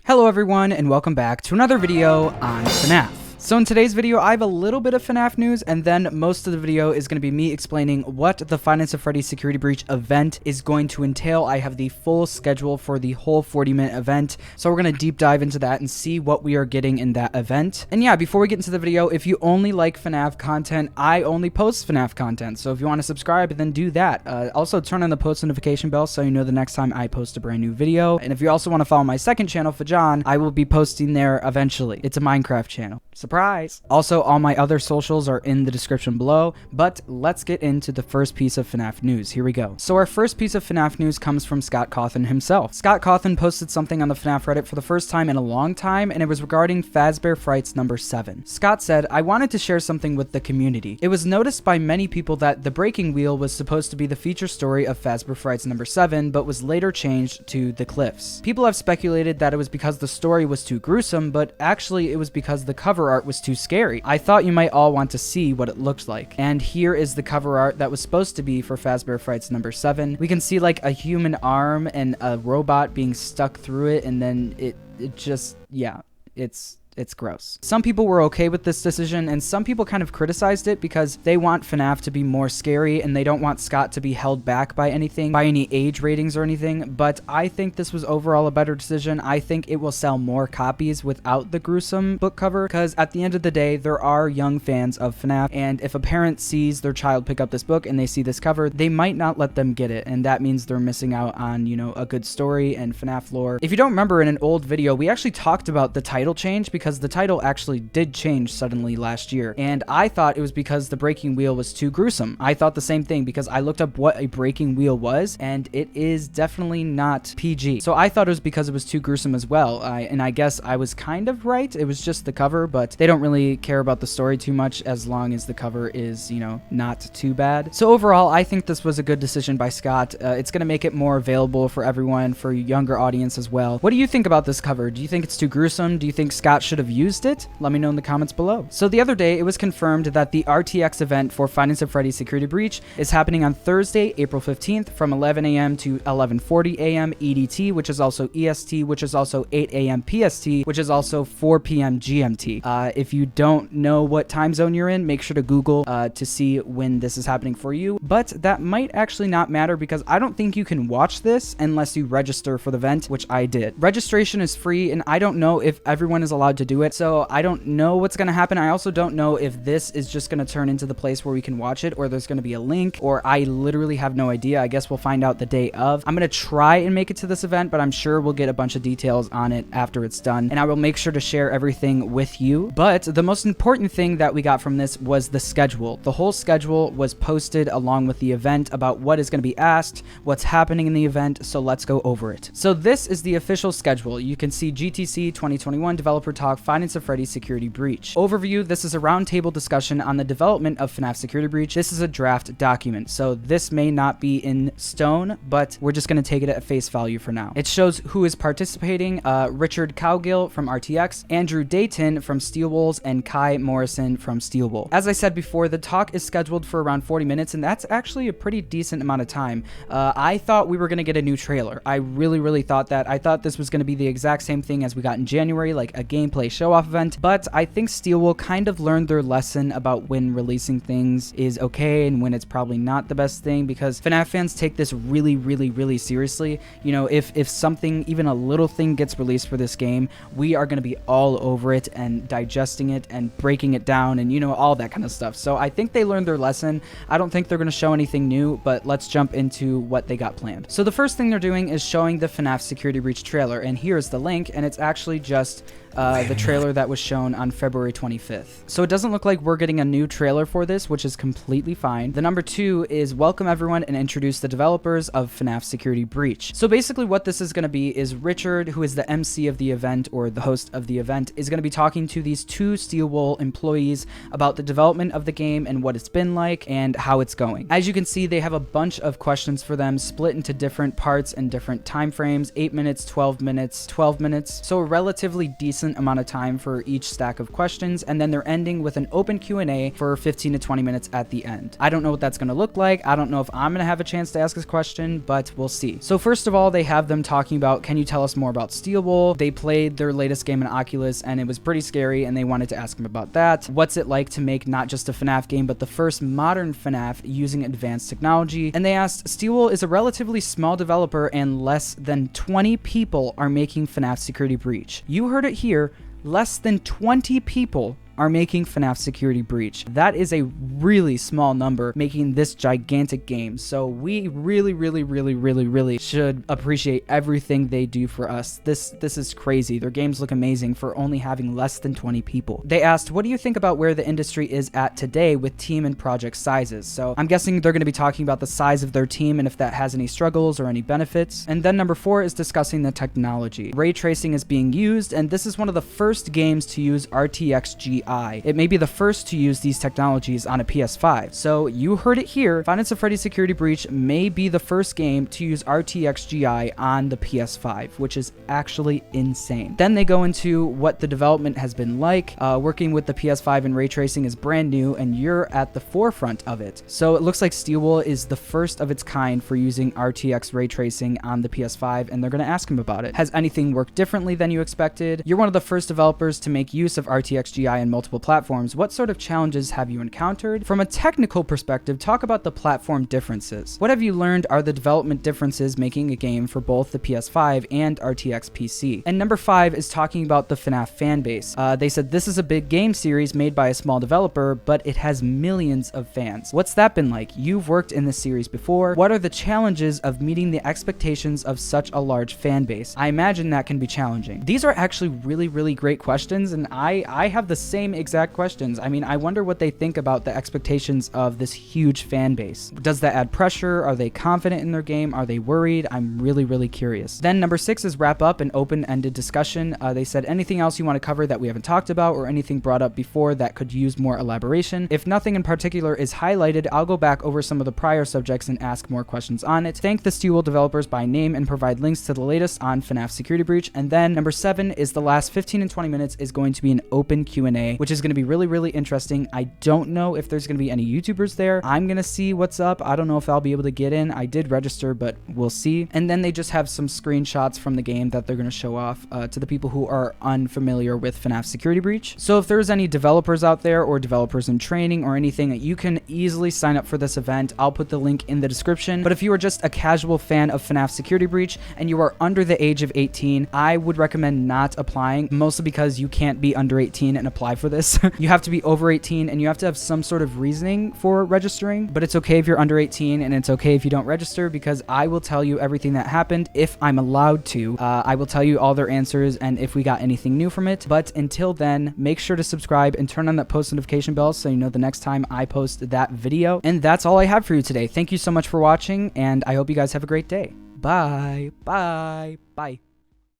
Hello everyone and welcome back to another video on FNAF. So in today's video, I have a little bit of FNAF news, and then most of the video is going to be me explaining what the Five Nights at Freddy's Security Breach event is going to entail. I have the full schedule for the whole 40-minute event, so we're going to deep dive into that and see what we are getting in that event. And yeah, before we get into the video, if you only like FNAF content, I only post FNAF content, so if you want to subscribe, then do that. Also, turn on the post notification bell so you know the next time I post a brand new video. And if you also want to follow my second channel, Fajan, I will be posting there eventually. It's a Minecraft channel. Surprise! Also, all my other socials are in the description below, but let's get into the first piece of FNAF news. Here we go. So our first piece of FNAF news comes from Scott Cawthon himself. Scott Cawthon posted something on the FNAF Reddit for the first time in a long time, and it was regarding Fazbear Frights number 7. Scott said, "I wanted to share something with the community. It was noticed by many people that The Breaking Wheel was supposed to be the feature story of Fazbear Frights number 7, but was later changed to The Cliffs. People have speculated that it was because the story was too gruesome, but actually it was because the cover art was too scary. I thought you might all want to see what it looked like." And here is the cover art that was supposed to be for Fazbear Frights number 7. We can see like a human arm and a robot being stuck through it, and then it just, yeah, it's gross. Some people were okay with this decision, and some people kind of criticized it because they want FNAF to be more scary and they don't want Scott to be held back by anything, by any age ratings or anything. But I think this was overall a better decision. I think it will sell more copies without the gruesome book cover, because at the end of the day, there are young fans of FNAF, and if a parent sees their child pick up this book and they see this cover, they might not let them get it, and that means they're missing out on, you know, a good story and FNAF lore. If you don't remember, in an old video, we actually talked about the title change, because the title actually did change suddenly last year, and I thought it was because The Breaking Wheel was too gruesome. I thought the same thing because I looked up what a breaking wheel was, and it is definitely not PG. So I thought it was because it was too gruesome as well, and I guess I was kind of right. It was just the cover, but they don't really care about the story too much as long as the cover is, you know, not too bad. So overall, I think this was a good decision by Scott. It's going to make it more available for everyone, for a younger audience as well. What do you think about this cover? Do you think it's too gruesome? Do you think Scott should have used it? Let me know in the comments below. So the other day, it was confirmed that the RTX event for Five Nights at Freddy's Security Breach is happening on Thursday, April 15th from 11 a.m. to 11:40 a.m. EDT, which is also EST, which is also 8 a.m. PST, which is also 4 p.m. GMT. If you don't know what time zone you're in, make sure to Google to see when this is happening for you. But that might actually not matter, because I don't think you can watch this unless you register for the event, which I did. Registration is free, and I don't know if everyone is allowed to do it. So I don't know what's going to happen. I also don't know if this is just going to turn into the place where we can watch it, or there's going to be a link, or I literally have no idea. I guess we'll find out the day of. I'm going to try and make it to this event, but I'm sure we'll get a bunch of details on it after it's done, and I will make sure to share everything with you. But the most important thing that we got from this was the schedule. The whole schedule was posted along with the event about what is going to be asked, what's happening in the event, so let's go over it. So this is the official schedule. You can see GTC 2021 Developer Talk Five Nights at Freddy's Security Breach. Overview: this is a roundtable discussion on the development of FNAF Security Breach. This is a draft document, so this may not be in stone, but we're just going to take it at face value for now. It shows who is participating: Richard Cowgill from RTX, Andrew Dayton from Steel Wolves, and Kai Morrison from Steel Wolf. As I said before, the talk is scheduled for around 40 minutes, and that's actually a pretty decent amount of time. I thought we were going to get a new trailer. I really thought that. I thought this was going to be the exact same thing as we got in January, like a gameplay show-off event, but I think Steel Wolf kind of learned their lesson about when releasing things is okay and when it's probably not the best thing, because FNAF fans take this really seriously. You know, if something, even a little thing gets released for this game, we are going to be all over it and digesting it and breaking it down and, you know, all that kind of stuff. So I think they learned their lesson. I don't think they're going to show anything new, but let's jump into what they got planned. So the first thing they're doing is showing the FNAF Security Breach trailer, and here's the link, and it's actually just the trailer that was shown on February 25th. So it doesn't look like we're getting a new trailer for this, which is completely fine. The number 2 is welcome everyone and introduce the developers of FNAF Security Breach. So basically what this is going to be is Richard, who is the MC of the event, or the host of the event, is going to be talking to these 2 Steel Wool employees about the development of the game and what it's been like and how it's going. As you can see, they have a bunch of questions for them split into different parts and different time frames: 8 minutes, 12 minutes, 12 minutes. So a relatively decent decent amount of time for each stack of questions, and then they're ending with an open Q&A for 15 to 20 minutes at the end. I don't know what that's going to look like. I don't know if I'm going to have a chance to ask this question, but we'll see. So first of all, they have them talking about, can you tell us more about Steelwool? They played their latest game in Oculus and it was pretty scary, and they wanted to ask him about that. What's it like to make not just a FNAF game, but the first modern FNAF using advanced technology? And they asked, Steelwool is a relatively small developer and less than 20 people are making FNAF Security Breach. You heard it here, less than 20 people are making FNAF Security Breach. That is a really small number making this gigantic game. So we really should appreciate everything they do for us. This is crazy. Their games look amazing for only having less than 20 people. They asked, what do you think about where the industry is at today with team and project sizes? So I'm guessing they're going to be talking about the size of their team and if that has any struggles or any benefits. And then number 4 is discussing the technology. Ray tracing is being used, and this is one of the first games to use RTX GI. It may be the first to use these technologies on a PS5. So you heard it here, Five Nights at Freddy's Security Breach may be the first game to use RTX GI on the PS5, which is actually insane. Then they go into what the development has been like. Working with the PS5 and ray tracing is brand new, and you're at the forefront of it. So it looks like Steelwool is the first of its kind for using RTX ray tracing on the PS5, and they're going to ask him about it. Has anything worked differently than you expected? You're one of the first developers to make use of RTX GI in multiple platforms. What sort of challenges have you encountered? From a technical perspective, talk about the platform differences. What have you learned are the development differences making a game for both the PS5 and RTX PC? And number 5 is talking about the FNAF fanbase. They said this is a big game series made by a small developer, but it has millions of fans. What's that been like? You've worked in this series before. What are the challenges of meeting the expectations of such a large fan base? I imagine that can be challenging. These are actually really great questions, and I have the same exact questions. I mean, I wonder what they think about the expectations of this huge fan base. Does that add pressure? Are they confident in their game? Are they worried? I'm really curious. Then number 6 is wrap up an open-ended discussion. They said anything else you want to cover that we haven't talked about or anything brought up before that could use more elaboration. If nothing in particular is highlighted, I'll go back over some of the prior subjects and ask more questions on it. Thank the Steelwool developers by name and provide links to the latest on FNAF Security Breach. And then number 7 is the last 15 and 20 minutes is going to be an open Q&A, which is going to be really interesting. I don't know if there's going to be any YouTubers there. I'm going to see what's up. I don't know if I'll be able to get in. I did register, but we'll see. And then they just have some screenshots from the game that they're going to show off to the people who are unfamiliar with FNAF Security Breach. So if there's any developers out there or developers in training or anything, you can easily sign up for this event. I'll put the link in the description. But if you are just a casual fan of FNAF Security Breach and you are under the age of 18, I would recommend not applying, mostly because you can't be under 18 and apply for this. You have to be over 18 and you have to have some sort of reasoning for registering, but it's okay if you're under 18 and it's okay if you don't register, because I will tell you everything that happened if I'm allowed to. I will tell you all their answers and if we got anything new from it. But until then, make sure to subscribe and turn on that post notification bell so you know the next time I post that video. And that's all I have for you today. Thank you so much for watching, and I hope you guys have a great day. Bye.